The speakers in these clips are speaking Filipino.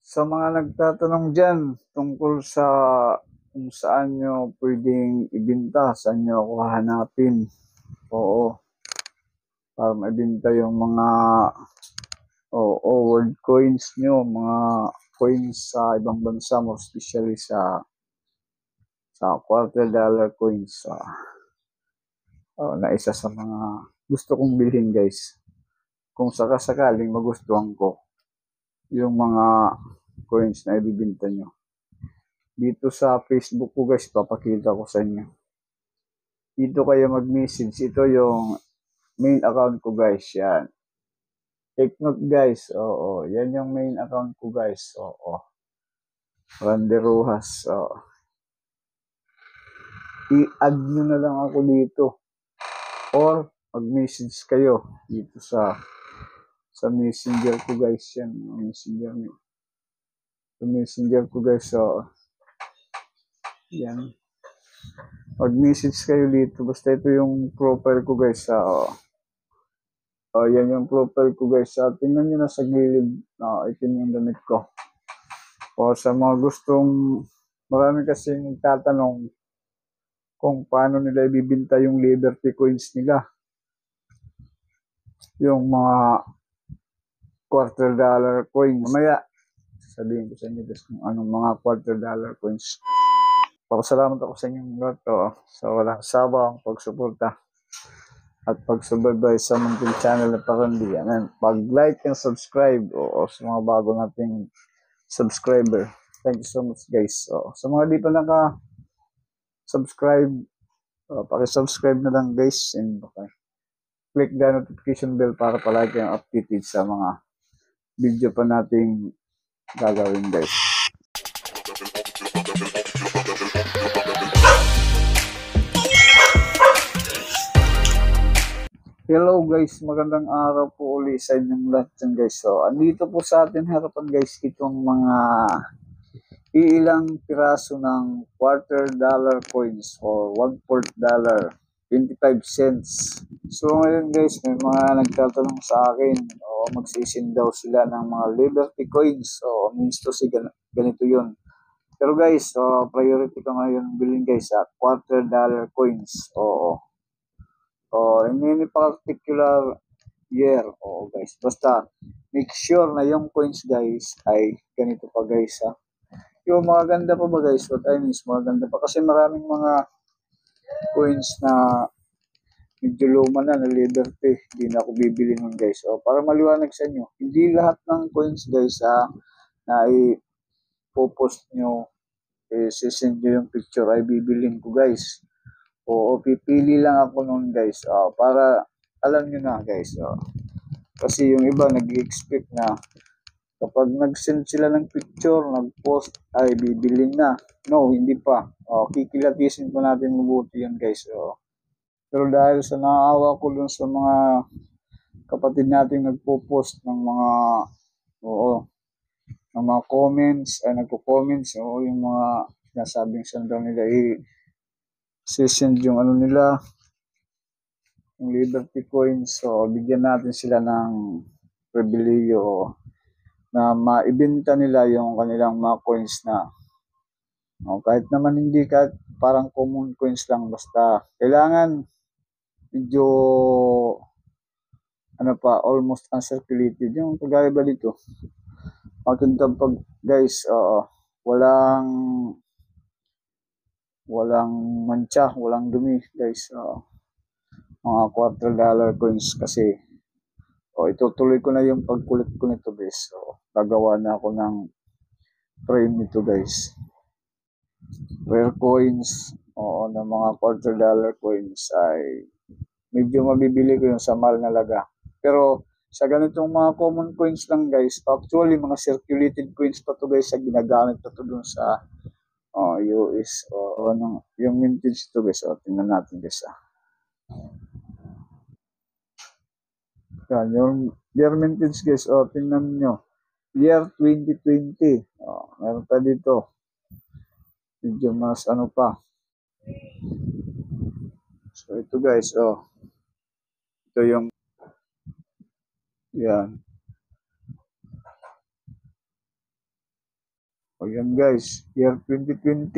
Sa mga nagtatanong dyan tungkol sa kung saan nyo pwedeng ibenta, saan nyo ako hahanapin. Oo, para maibenta yung mga world coins nyo, mga coins sa ibang bansa, more especially sa quarter dollar coins. Na isa sa mga gusto kong bilhin, guys. Kung sakasakaling magustuhan ko yung mga coins na ibibenta nyo. Dito sa Facebook ko, guys, papakita ko sa inyo. Dito kayo mag-message. Ito yung main account ko, guys. Yan. Take note, guys. Oo. Yan yung main account ko, guys. Oo. Randy Rojas. Oo. I-add nyo na lang ako dito. Or mag-message kayo dito sa messenger ko, guys. Yan. Messenger nyo. Sa messenger ko, guys. Oo. Yan. Mag-message kayo dito. Basta ito yung profile ko, guys. Yan yung profile ko, guys. Tingnan nyo na sa gilid. Itim yung damit ko. O sa mga gustong, marami kasi nagtatanong kung paano nila ibibinta yung Liberty coins nila. Yung mga quarter dollar coins. Mamaya, sabihin ko sa inyo guys kung anong mga quarter dollar coins. Papasalamat ako sa inyong lahat sa walang sabang pagsuporta at pagsubaybay sa munting channel na Parandi. And pag-like and subscribe sa mga bago nating subscriber. Thank you so much, guys. Sa mga di pa naka-subscribe, paki-subscribe na lang, guys. And click the notification bell para palagi kayong updated sa mga video pa nating gagawin, guys. Hello, guys, magandang araw po ulit sa inyong lahat dyan, guys. Andito po sa atin harapan, guys, itong mga ilang piraso ng quarter dollar coins or 1/4 dollar, 25 cents. So ngayon, guys, may mga nagtatanong sa akin magsisin daw sila ng mga Liberty coins. Means to say ganito yun. Pero guys, priority ko ngayon bilhin, guys, quarter dollar coins. In any particular year. Guys, basta make sure na yung coins, guys, ay ganito pa, guys, Yung mga ganda pa ba, guys? What I mean is mga ganda pa. Kasi maraming mga coins na medyo luma na Liberty. Hindi na ako bibili nun, guys. Para maliwanag sa inyo, hindi lahat ng coins, guys, na i-post nyo, sisend nyo yung picture ay bibilin ko, guys. Pipili lang ako nun, guys. Para alam nyo na, guys. Kasi yung iba nag-expect na kapag nag-send sila ng picture, nag-post, ay bibilin na. No, hindi pa. Kikilatisin pa natin mabuti yan, guys. Pero dahil sa naawa ko dun sa mga kapatid natin nagpo-post ng mga ng mga comments, ay nagko-comments, yung mga sinasabing sandal nila sisend yung ano nila, yung Liberty coins. Bigyan natin sila ng pribilehyo na maibenta nila yung kanilang mga coins na kahit naman hindi, kahit parang common coins lang, basta kailangan medyo almost uncirculated yung kagaya ba dito. Maganda pag, guys, walang mancha, walang dumi, guys. Mga quarter dollar coins kasi itutuloy ko na yung pagkulit ko nito, guys. Gagawa na ako ng frame nito, guys. Rare coins ng mga quarter dollar coins ay medyo mabibili ko yung sa mahal na laga. Pero sa ganitong mga common coins lang, guys, actually mga circulated coins pa to, guys, sa ginagamit pa to dun sa US yung vintage to, guys. Tingnan natin, guys. Yan, yung year vintage, guys. Tingnan nyo. Year 2020. Meron pa dito. Medyo mas pa. So, ito, guys. Ito yung yan. O yan guys, year 2020,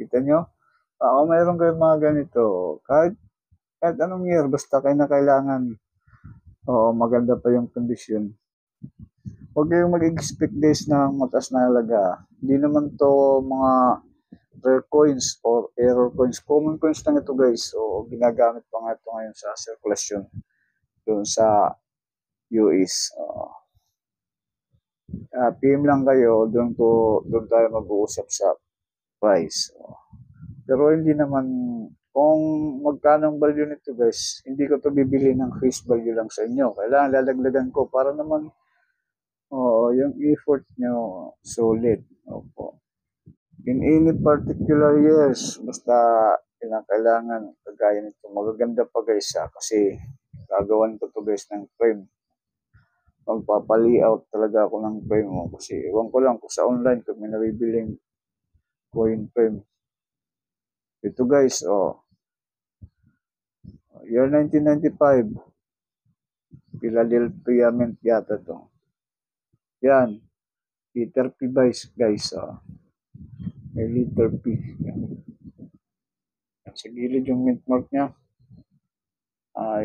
kita nyo? Mayroon kayong mga ganito, kahit anong year, basta kayo na kailangan, maganda pa yung kondisyon. Huwag kayong mag-expect guys ng mataas na halaga. Hindi naman to mga rare coins or error coins. Common coins lang ito guys. So, ginagamit pa nga ito ngayon sa circulation doon sa US. PM lang kayo, doon tayo mag-uusap sa price. Pero hindi naman, kung magkano ang value nito guys, hindi ko to bibili ng face value lang sa inyo. Kailangan lalaglagan ko para naman yung effort nyo solid. Opo. In any particular years, basta kailangan kagaya nito. Magaganda pa guys kasi gagawan ko to guys ng frame. Magpapali-out talaga ako ng frame mo kasi ewan ko lang kung sa online kung may nabibiling coin frame. Ito guys, year 1995, Philadelphia Mint yata to. Yan, liter P guys, may liter P. Yan. Sa gilid yung mint mark niya,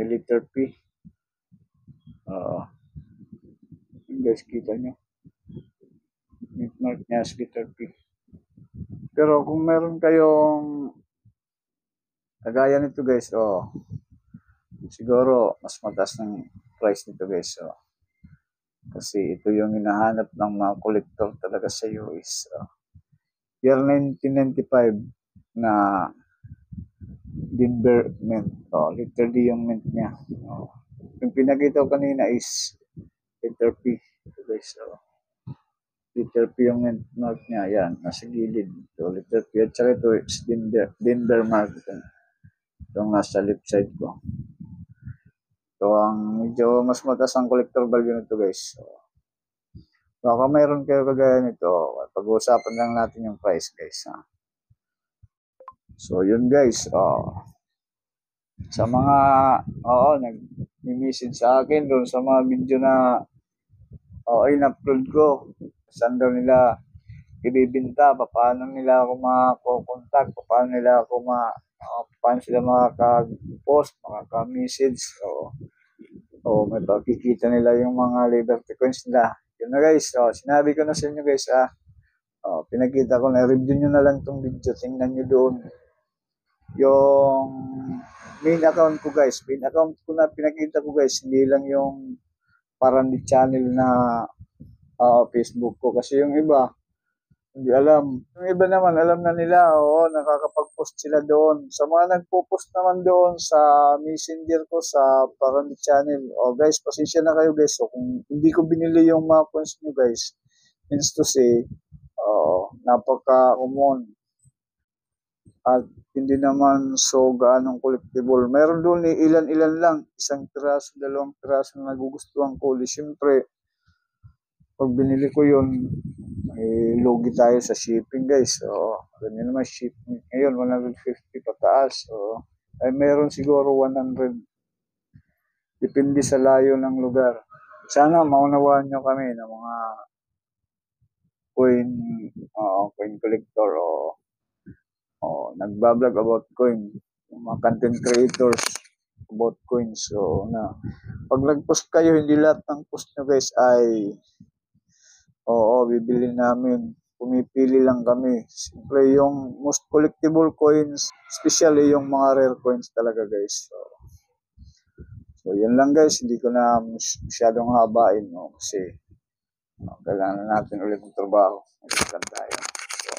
liter P. Guys, kita nyo. Mint mark niya is liter P. Pero kung meron kayong kagaya nito guys, siguro mas mataas ng price nito guys. Kasi ito yung hinahanap ng mga collector talaga sa US. Year 1995 na Denver Mint. Literally yung mint niya. Yung pinakita ko kanina is liter P. Ito guys, liter P yung mint mark niya. Yan, nasa gilid. So, liter P. At saka ito is Denver mark. Itong nasa left side ko. So, ang medyo mas mataas ang collector value nito guys. Baka mayroon kayo kagaya nito. Pag-uusapan lang natin yung price guys. So, yun guys. Sa mga, nag-message sa akin doon sa mga video na in-upload ko. Saan daw nila ibibinta, paano nila ako makakontakt, paano sila makaka-post, makaka-message. May pakikita nila yung mga Liberty Coins nila. Yun na guys, sinabi ko na sa inyo guys, pinakita ko na, review nyo na lang tong video, tingnan nyo doon. Yung main account ko guys, pinakita ko guys, hindi lang yung parang di channel na Facebook ko. Kasi yung iba, hindi alam. Yung iba naman, alam na nila, nakakapag-post sila doon. Sa mga nagpo-post naman doon sa messenger ko, sa Parang channel. Guys, pasensya na kayo guys. So, kung hindi ko binili yung mga coins nyo guys, means to say, napaka-common. At hindi naman so gaanong collectible. Meron doon ilan-ilan lang. 1 piraso, 2 piraso na nagugustuhan ko. Siyempre, pag binili ko yun, lugi tayo sa shipping guys. Ganyan naman shipping. Ngayon, 150 pataas. Meron siguro 100. Depende sa layo ng lugar. Sana maunawaan nyo kami ng mga coin collector nagbablog about coin. Yung mga content creators about coins. Pag nag-post kayo, hindi lahat ng post nyo guys ay bibili namin. Pumipili lang kami. Siyempre, yung most collectible coins, especially yung mga rare coins talaga guys. So yun lang guys. Hindi ko na masyadong habain. Kasi kailangan natin ulit ng trabaho. Magkakaroon tayo. So,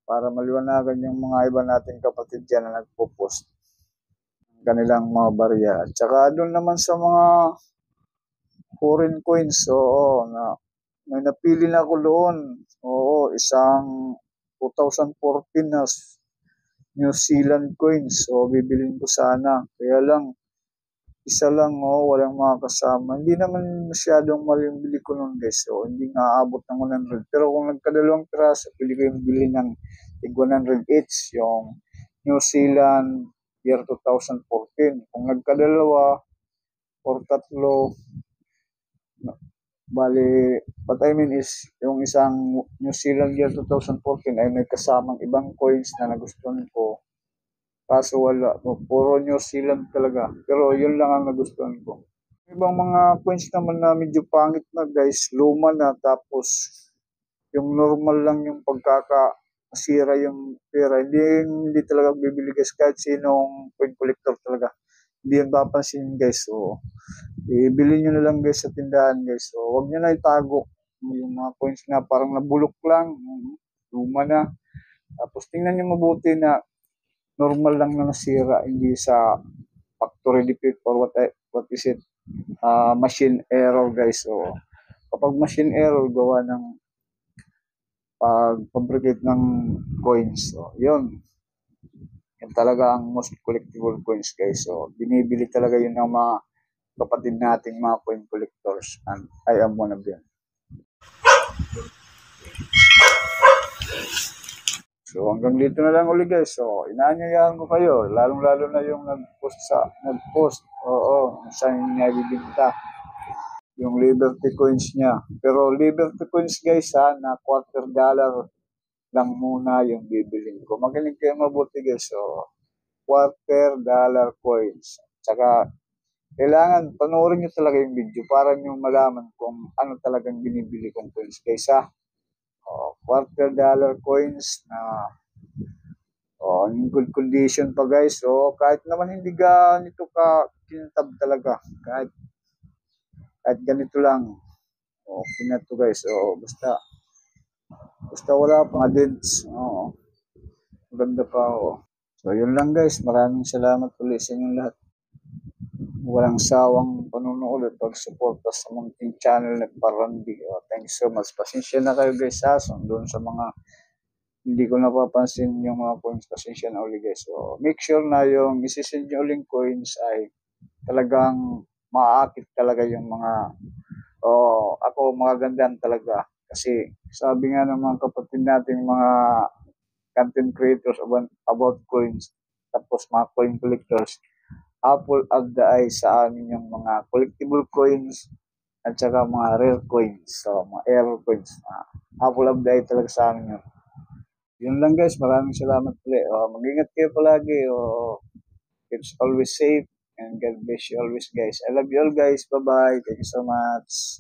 para maliwanagan yung mga iba nating kapatid dyan na nagpo-post kanilang mga barya. At saka doon naman sa mga foreign coins, na may napili na ako doon. Isang 2014 na New Zealand coins. Bibilin ko sana. Kaya lang, isa lang, walang mga kasama. Hindi naman masyadong mali yung bili ko nun guys. Hindi nga aabot ng 100. Pero kung nagkadalawang piraso, pwede ko yung bili ng 100 each. Yung New Zealand year 2014. Kung nagkadalawa or tatlo, Bali, what I mean is, yung isang New Zealand year 2014 ay may kasamang ibang coins na nagustuhan ko. Kaso wala. Puro New Zealand talaga. Pero yun lang ang nagustuhan ko. Ibang mga coins naman na medyo pangit na guys, luma na, tapos yung normal lang yung pagkakasira yung pera. Hindi talaga bibili guys kahit sinong coin collector talaga. Hindi yan papansin guys. So, ibili nyo na lang guys sa tindahan guys. So, huwag nyo na itago yung mga coins na parang nabulok lang. Luma na. Tapos tingnan nyo mabuti na normal lang na nasira. Hindi sa factory defect or what is it? Machine error guys. So, kapag machine error, gawa ng pag-fabricate ng coins. So, yun. Yan talaga ang most collectible coins guys. So, binibili talaga yun ng mga kapatid nating mga coin collectors, and I am one of them. So hanggang dito na lang uli guys. So inaanyayahan ko kayo, lalong-lalo na yung nag-post. Oo, saan niya bibigta yung Liberty coins niya. Pero Liberty coins guys ha, na $quarter lang muna yung bibilin ko. Magaling kayo mabuti guys. So $quarter coins. Tsaka kailangan panoorin nyo talaga yung video para nyo malaman kung ano talagang binibili kong coins guys ha. $quarter coins na in good condition pa guys. So kahit naman hindi ganito ka kintab talaga, kahit ganito lang, okay na to guys. So basta wala pang dents. Maganda pa. So yun lang guys, maraming salamat ulit sa inyong lahat. Walang sawang panunood at pag-suporta sa munting channel na Parandi. Thanks so much. Pasensya na kayo guys ha. So, doon sa mga hindi ko napapansin yung mga coins, pasensya na ulit guys. So make sure na yung isisend nyo uling coins ay talagang maakit talaga yung mga ako mga gandaan talaga. Kasi sabi nga ng mga kapatid natin mga content creators about coins, tapos mga coin collectors, apple of the eye sa amin yung mga collectible coins at saka mga rare coins. So, mga error coins. Apple of the eye talaga sa amin yun. Yun lang guys. Maraming salamat ulit. Mag-ingat kayo palagi. Keep always safe. And God bless you always guys. I love you all guys. Bye-bye. Thank you so much.